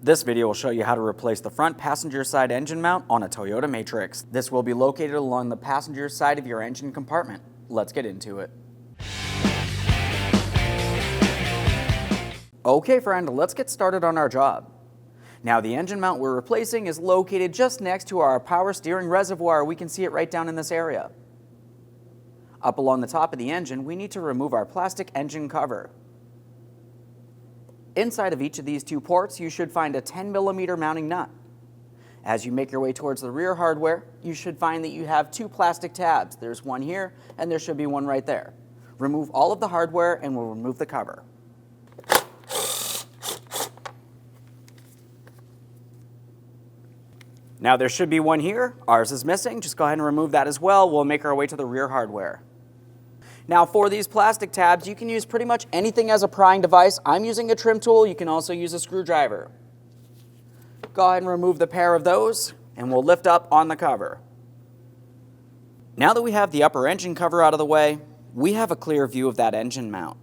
This video will show you how to replace the front passenger side engine mount on a Toyota Matrix. This will be located along the passenger side of your engine compartment. Let's get into it. Okay friend, let's get started on our job. Now the engine mount we're replacing is located just next to our power steering reservoir. We can see it right down in this area. Up along the top of the engine, we need to remove our plastic engine cover. Inside of each of these two ports, you should find a 10mm mounting nut. As you make your way towards the rear hardware, you should find that you have two plastic tabs. There's one here, and there should be one right there. Remove all of the hardware, and we'll remove the cover. Now there should be one here. Ours is missing. Just go ahead and remove that as well. We'll make our way to the rear hardware. Now for these plastic tabs, you can use pretty much anything as a prying device. I'm using a trim tool. You can also use a screwdriver. Go ahead and remove the pair of those, and we'll lift up on the cover. Now that we have the upper engine cover out of the way, we have a clear view of that engine mount.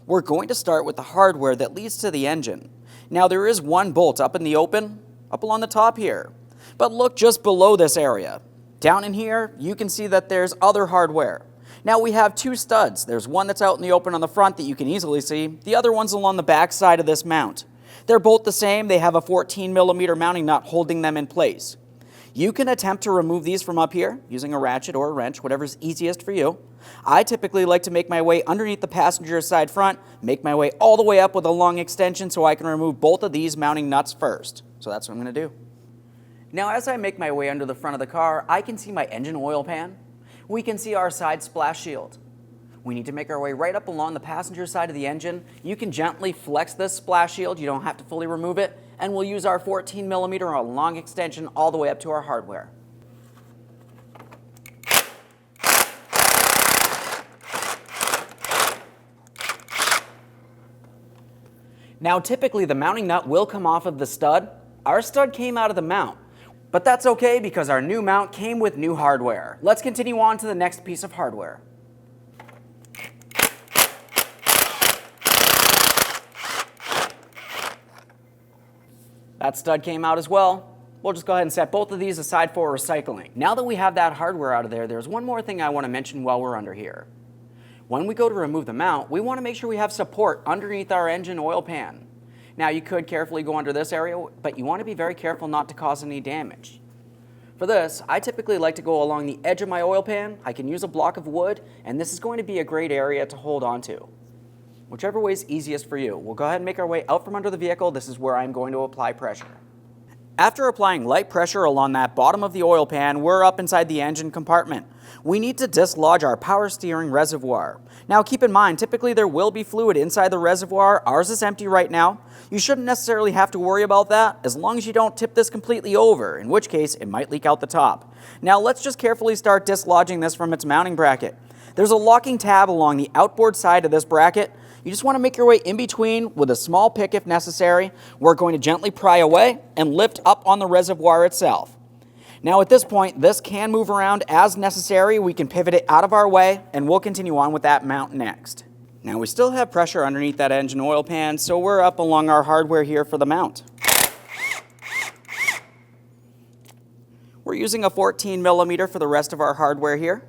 We're going to start with the hardware that leads to the engine. Now there is one bolt up in the open, up along the top here. But look just below this area. Down in here, you can see that there's other hardware. Now we have two studs. There's one that's out in the open on the front that you can easily see. The other one's along the back side of this mount. They're both the same. They have a 14mm mounting nut holding them in place. You can attempt to remove these from up here using a ratchet or a wrench, whatever's easiest for you. I typically like to make my way underneath the passenger side front, make my way all the way up with a long extension so I can remove both of these mounting nuts first. So that's what I'm going to do. Now as I make my way under the front of the car, I can see my engine oil pan. We can see our side splash shield. We need to make our way right up along the passenger side of the engine. You can gently flex this splash shield. You don't have to fully remove it. And we'll use our 14mm long extension all the way up to our hardware. Now typically the mounting nut will come off of the stud. Our stud came out of the mount. But that's okay because our new mount came with new hardware. Let's continue on to the next piece of hardware. That stud came out as well. We'll just go ahead and set both of these aside for recycling. Now that we have that hardware out of there, there's one more thing I want to mention while we're under here. When we go to remove the mount, we want to make sure we have support underneath our engine oil pan. Now you could carefully go under this area, but you want to be very careful not to cause any damage. For this, I typically like to go along the edge of my oil pan. I can use a block of wood, and this is going to be a great area to hold on to. Whichever way is easiest for you. We'll go ahead and make our way out from under the vehicle. This is where I'm going to apply pressure. After applying light pressure along that bottom of the oil pan, we're up inside the engine compartment. We need to dislodge our power steering reservoir. Now keep in mind, typically there will be fluid inside the reservoir. Ours is empty right now. You shouldn't necessarily have to worry about that as long as you don't tip this completely over, in which case it might leak out the top. Now let's just carefully start dislodging this from its mounting bracket. There's a locking tab along the outboard side of this bracket. You just want to make your way in between with a small pick if necessary. We're going to gently pry away and lift up on the reservoir itself. Now at this point, this can move around as necessary. We can pivot it out of our way, and we'll continue on with that mount next. Now we still have pressure underneath that engine oil pan, so we're up along our hardware here for the mount. We're using a 14mm for the rest of our hardware here.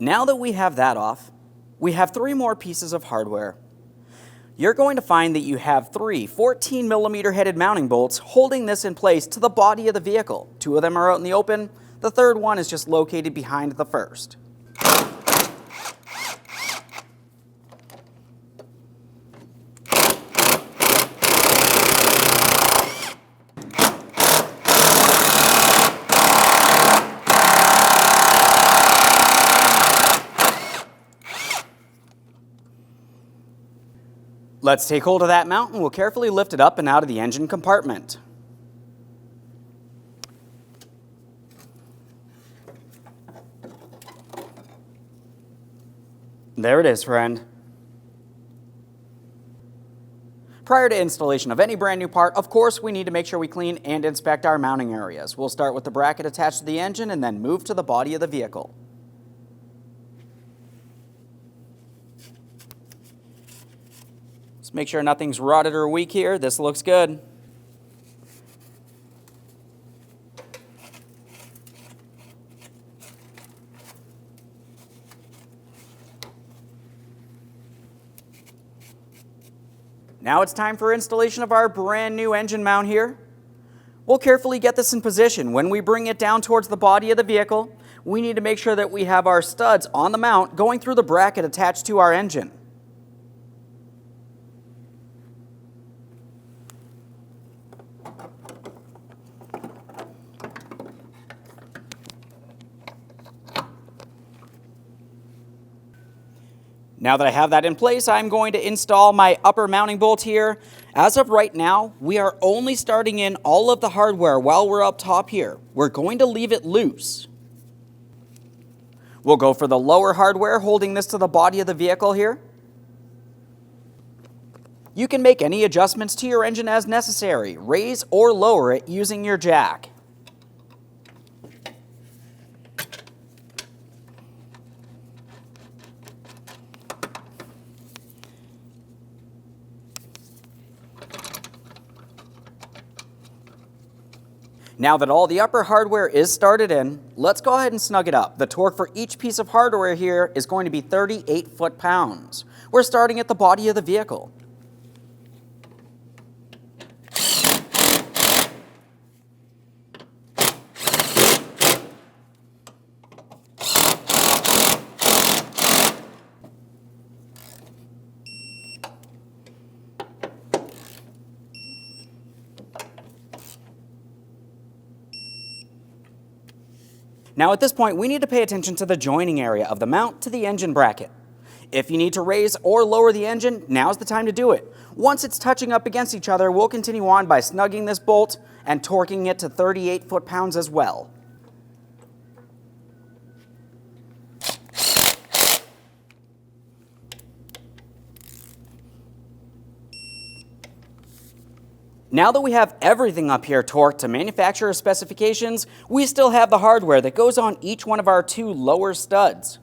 Now that we have that off, we have three more pieces of hardware. You're going to find that you have three 14mm headed mounting bolts holding this in place to the body of the vehicle. Two of them are out in the open. The third one is just located behind the first. Let's take hold of that mount and we'll carefully lift it up and out of the engine compartment. There it is, friend. Prior to installation of any brand new part, of course, we need to make sure we clean and inspect our mounting areas. We'll start with the bracket attached to the engine and then move to the body of the vehicle. Let's make sure nothing's rotted or weak here. This looks good. Now it's time for installation of our brand new engine mount here. We'll carefully get this in position. When we bring it down towards the body of the vehicle, we need to make sure that we have our studs on the mount going through the bracket attached to our engine. Now that I have that in place, I'm going to install my upper mounting bolt here. As of right now, we are only starting in all of the hardware while we're up top here. We're going to leave it loose. We'll go for the lower hardware, holding this to the body of the vehicle here. You can make any adjustments to your engine as necessary. Raise or lower it using your jack. Now that all the upper hardware is started in, let's go ahead and snug it up. The torque for each piece of hardware here is going to be 38 foot-pounds. We're starting at the body of the vehicle. Now at this point, we need to pay attention to the joining area of the mount to the engine bracket. If you need to raise or lower the engine, now's the time to do it. Once it's touching up against each other, we'll continue on by snugging this bolt and torquing it to 38 foot-pounds as well. Now that we have everything up here torqued to manufacturer specifications, we still have the hardware that goes on each one of our two lower studs.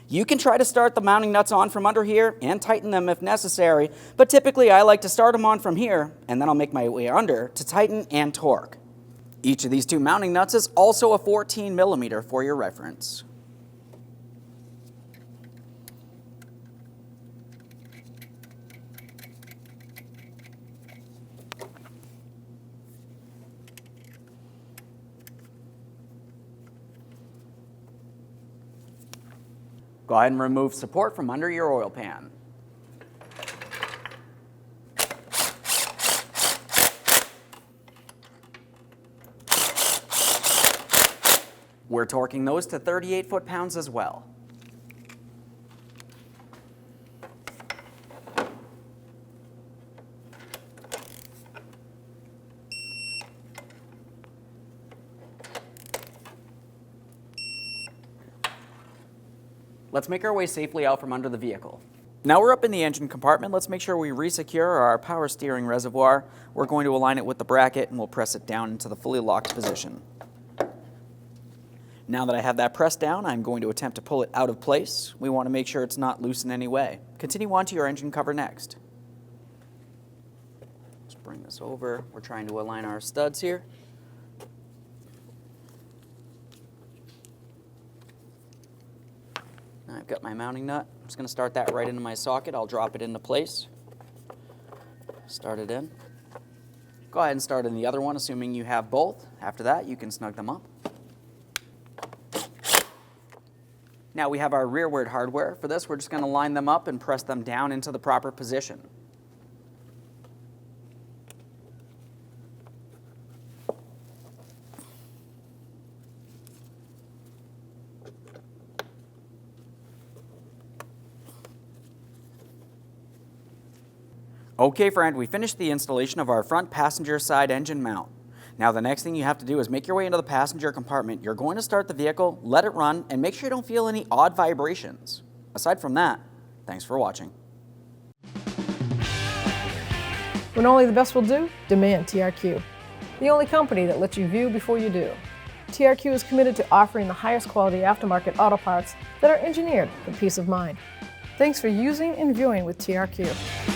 You can try to start the mounting nuts on from under here and tighten them if necessary, but typically I like to start them on from here and then I'll make my way under to tighten and torque. Each of these two mounting nuts is also a 14 millimeter for your reference. Go ahead and remove support from under your oil pan. We're torquing those to 38 foot-pounds as well. Let's make our way safely out from under the vehicle. Now we're up in the engine compartment. Let's make sure we resecure our power steering reservoir. We're going to align it with the bracket and we'll press it down into the fully locked position. Now that I have that pressed down, I'm going to attempt to pull it out of place. We want to make sure it's not loose in any way. Continue on to your engine cover next. Let's bring this over. We're trying to align our studs here. I've got my mounting nut. I'm just going to start that right into my socket. I'll drop it into place. Start it in. Go ahead and start in the other one, assuming you have both. After that, you can snug them up. Now we have our rearward hardware. For this, we're just going to line them up and press them down into the proper position. Okay, friend, we finished the installation of our front passenger side engine mount. Now the next thing you have to do is make your way into the passenger compartment. You're going to start the vehicle, let it run, and make sure you don't feel any odd vibrations. Aside from that, thanks for watching. When only the best will do, demand TRQ. The only company that lets you view before you do. TRQ is committed to offering the highest quality aftermarket auto parts that are engineered for peace of mind. Thanks for using and viewing with TRQ.